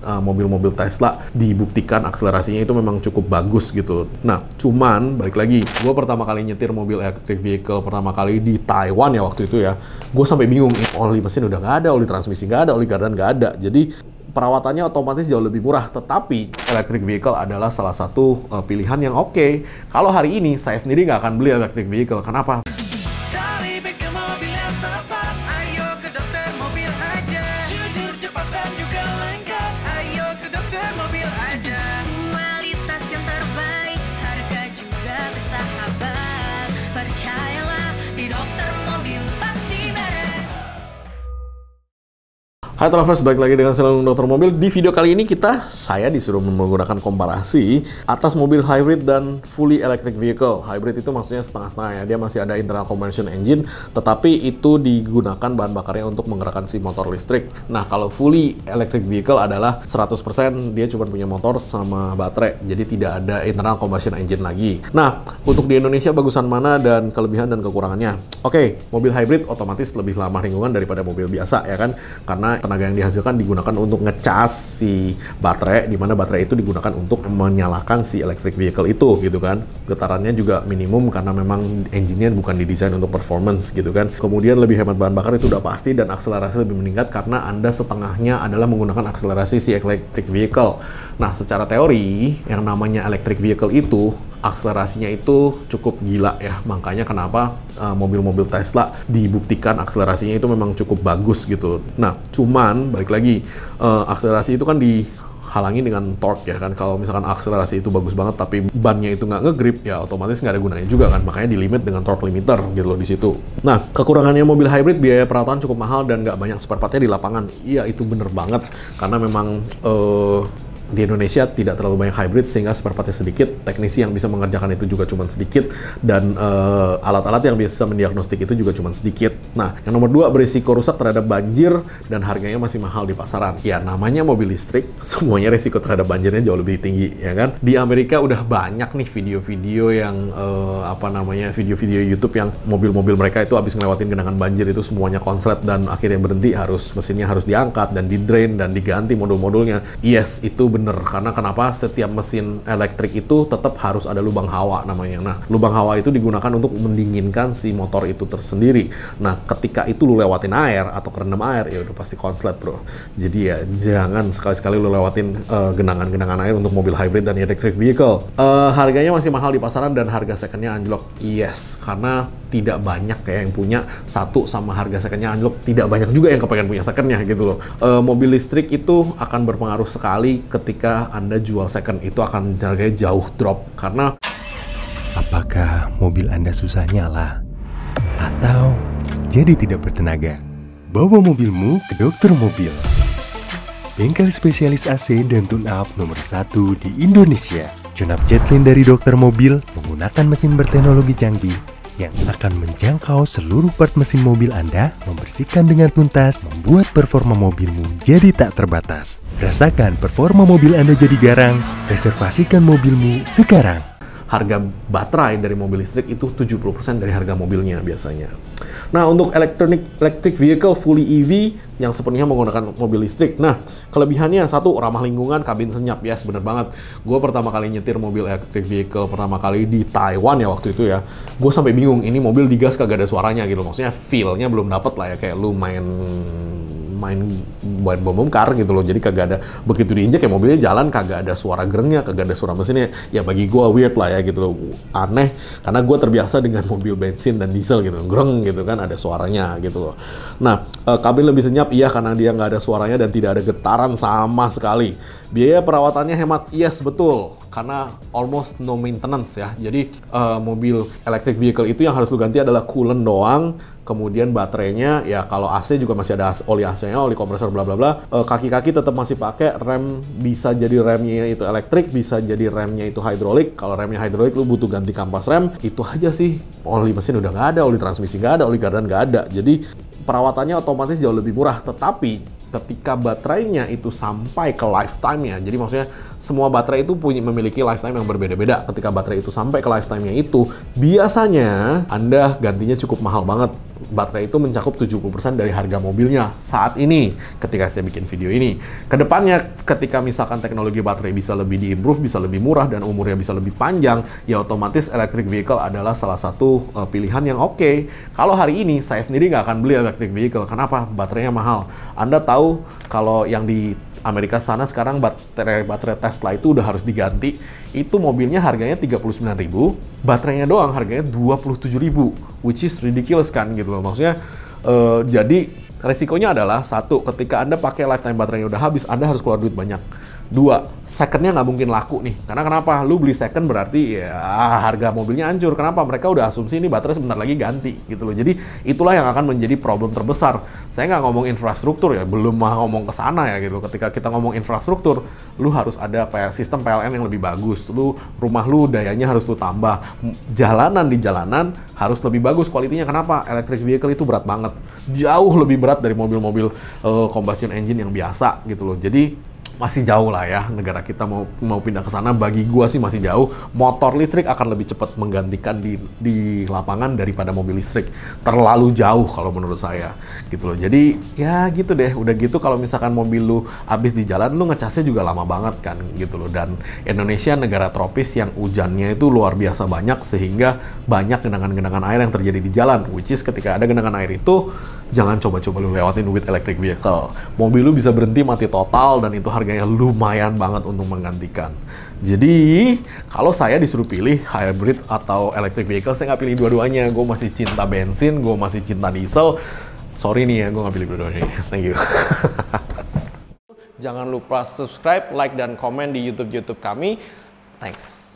mobil-mobil Tesla dibuktikan akselerasinya itu memang cukup bagus gitu. Nah, cuman balik lagi, gue pertama kali nyetir mobil electric vehicle pertama kali di Taiwan ya waktu itu ya, gue sampai bingung, oli mesin udah nggak ada, oli transmisi nggak ada, oli gardan nggak ada. Jadi perawatannya otomatis jauh lebih murah, tetapi electric vehicle adalah salah satu pilihan yang oke. Kalau hari ini saya sendiri nggak akan beli electric vehicle. Kenapa? Cari bengkel mobil yang tepat, ayo ke Dokter Mobil aja. Jujur, cepat dan juga lengkap, ayo ke Dokter Mobil aja. Kualitas yang terbaik, harga juga bersahabat. Percayalah, di Dokter Mobil pasti beres. Hai Travelers, balik lagi dengan saya Dr. Mobil. Di video kali ini saya disuruh menggunakan komparasi atas mobil hybrid dan fully electric vehicle. Hybrid itu maksudnya setengah-setengah ya, dia masih ada internal combustion engine, tetapi itu digunakan bahan bakarnya untuk menggerakkan si motor listrik. Nah, kalau fully electric vehicle adalah 100% dia cuma punya motor sama baterai, jadi tidak ada internal combustion engine lagi. Nah, untuk di Indonesia bagusan mana dan kelebihan dan kekurangannya? Oke, mobil hybrid otomatis lebih ramah lingkungan daripada mobil biasa ya kan, karena tenaga yang dihasilkan digunakan untuk ngecas si baterai, di mana baterai itu digunakan untuk menyalakan si electric vehicle itu gitu kan. Getarannya juga minimum karena memang engine-nya bukan didesain untuk performance gitu kan. Kemudian lebih hemat bahan bakar itu udah pasti, dan akselerasi lebih meningkat karena Anda setengahnya adalah menggunakan akselerasi si electric vehicle. Nah, secara teori yang namanya electric vehicle itu akselerasinya itu cukup gila ya, makanya kenapa mobil-mobil Tesla dibuktikan akselerasinya itu memang cukup bagus gitu. Nah, cuman balik lagi, akselerasi itu kan dihalangi dengan torque ya kan. Kalau misalkan akselerasi itu bagus banget tapi bannya itu nggak ngegrip, ya otomatis nggak ada gunanya juga kan, makanya di limit dengan torque limiter gitu loh di situ. Nah, kekurangannya mobil hybrid, biaya perawatan cukup mahal dan nggak banyak spare part-nya di lapangan. Iya, itu bener banget, karena memang di Indonesia tidak terlalu banyak hybrid sehingga spare part-nya sedikit, teknisi yang bisa mengerjakan itu juga cuma sedikit, dan alat-alat yang bisa mendiagnostik itu juga cuma sedikit. Nah, yang nomor dua, berisiko rusak terhadap banjir dan harganya masih mahal di pasaran. Ya, namanya mobil listrik, semuanya risiko terhadap banjirnya jauh lebih tinggi, ya kan? Di Amerika udah banyak nih video-video yang video-video YouTube yang mobil-mobil mereka itu habis ngelewatin genangan banjir itu semuanya konslet dan akhirnya berhenti, mesinnya harus diangkat dan di-drain dan diganti modul-modulnya. Yes, itu bener, karena kenapa? Setiap mesin elektrik itu tetap harus ada lubang hawa namanya. Nah, lubang hawa itu digunakan untuk mendinginkan si motor itu tersendiri. Nah, ketika itu lu lewatin air atau kerendam air, ya udah pasti konslet bro. Jadi ya jangan sekali-sekali lu lewatin genangan-genangan air untuk mobil hybrid dan electric vehicle. Harganya masih mahal di pasaran dan harga secondnya anjlok. Yes, karena tidak banyak kayak yang punya satu, sama harga secondnya anjlok. Tidak banyak juga yang kepengen punya secondnya gitu loh. Mobil listrik itu akan berpengaruh sekali ketika Anda jual second, itu akan harganya jauh drop. Karena apakah mobil Anda susah nyala? Atau jadi tidak bertenaga? Bawa mobilmu ke Dokter Mobil, bengkel spesialis AC dan tune-up nomor 1 di Indonesia. Tune-up Jetlin dari Dokter Mobil menggunakan mesin berteknologi canggih yang akan menjangkau seluruh part mesin mobil Anda, membersihkan dengan tuntas, membuat performa mobilmu jadi tak terbatas. Rasakan performa mobil Anda jadi garang, reservasikan mobilmu sekarang. harga baterai dari mobil listrik itu 70% dari harga mobilnya biasanya. Nah, untuk electric vehicle fully EV yang sepenuhnya menggunakan mobil listrik. Nah, kelebihannya satu, ramah lingkungan, kabin senyap. Yes, bener banget. Gue pertama kali nyetir mobil electric vehicle pertama kali di Taiwan ya waktu itu ya. Gue sampai bingung, ini mobil digas kagak ada suaranya gitu. Maksudnya feel-nya belum dapet lah ya, kayak lu main bom kar gitu loh. Jadi kagak ada, begitu diinjek ya mobilnya jalan kagak ada suara gerengnya, kagak ada suara mesinnya. Ya bagi gue weird lah ya gitu loh, aneh, karena gue terbiasa dengan mobil bensin dan diesel gitu, greng gitu kan, ada suaranya gitu loh. Nah, kabin lebih senyap, iya, karena dia nggak ada suaranya dan tidak ada getaran sama sekali. Biaya perawatannya hemat, yes betul, karena almost no maintenance ya. Jadi mobil electric vehicle itu yang harus lu ganti adalah coolant doang, kemudian baterainya ya, kalau AC juga masih ada oli AC-nya, oli kompresor bla bla bla. Kaki-kaki tetap masih pakai, rem bisa jadi remnya itu elektrik, bisa jadi remnya itu hidrolik. Kalau remnya hidrolik lu butuh ganti kampas rem, itu aja sih. Oli mesin udah nggak ada, oli transmisi nggak ada, oli gardan nggak ada. Jadi perawatannya otomatis jauh lebih murah, tetapi ketika baterainya itu sampai ke lifetime-nya, jadi maksudnya semua baterai itu memiliki lifetime yang berbeda-beda. Ketika baterai itu sampai ke lifetime-nya itu, biasanya Anda gantinya cukup mahal banget. baterai itu mencakup 70% dari harga mobilnya saat ini ketika saya bikin video ini. Kedepannya ketika misalkan teknologi baterai bisa lebih diimprove, bisa lebih murah dan umurnya bisa lebih panjang, ya otomatis electric vehicle adalah salah satu pilihan yang oke. Kalau hari ini saya sendiri nggak akan beli electric vehicle. Kenapa? Baterainya mahal. Anda tahu kalau yang di Amerika sana sekarang baterai Tesla itu udah harus diganti. Itu mobilnya harganya 39.000, baterainya doang harganya 27.000, which is ridiculous kan gitu loh. Maksudnya jadi resikonya adalah satu, ketika Anda pakai lifetime baterainya udah habis, Anda harus keluar duit banyak. Dua, secondnya nggak mungkin laku nih. Karena kenapa? Lu beli second berarti ya harga mobilnya hancur. Kenapa? Mereka udah asumsi ini baterai sebentar lagi ganti gitu loh. Jadi itulah yang akan menjadi problem terbesar. Saya nggak ngomong infrastruktur ya, belum mau ngomong ke sana ya gitu. Ketika kita ngomong infrastruktur, lu harus ada sistem PLN yang lebih bagus. Rumah lu dayanya harus lu tambah. Di jalanan harus lebih bagus kualitinya. Kenapa? Electric vehicle itu berat banget. Jauh lebih berat dari mobil-mobil combustion engine yang biasa gitu loh. Jadi masih jauh lah ya negara kita mau pindah ke sana. Bagi gua sih masih jauh. Motor listrik akan lebih cepat menggantikan di lapangan daripada mobil listrik. Terlalu jauh kalau menurut saya gitu loh. Jadi ya gitu deh. Udah gitu kalau misalkan mobil lu habis di jalan, lu ngecasnya juga lama banget kan gitu loh. Dan Indonesia negara tropis yang hujannya itu luar biasa banyak, sehingga banyak genangan-genangan air yang terjadi di jalan. Which is ketika ada genangan air itu, jangan coba-coba lu lewatin with electric vehicle. Mobil lu bisa berhenti mati total dan itu harganya lumayan banget untuk menggantikan. Jadi, kalau saya disuruh pilih hybrid atau electric vehicle, saya nggak pilih dua-duanya. Gue masih cinta bensin, gue masih cinta diesel. Sorry nih ya, gue nggak pilih dua-duanya. Thank you. Jangan lupa subscribe, like, dan komen di YouTube kami. Thanks.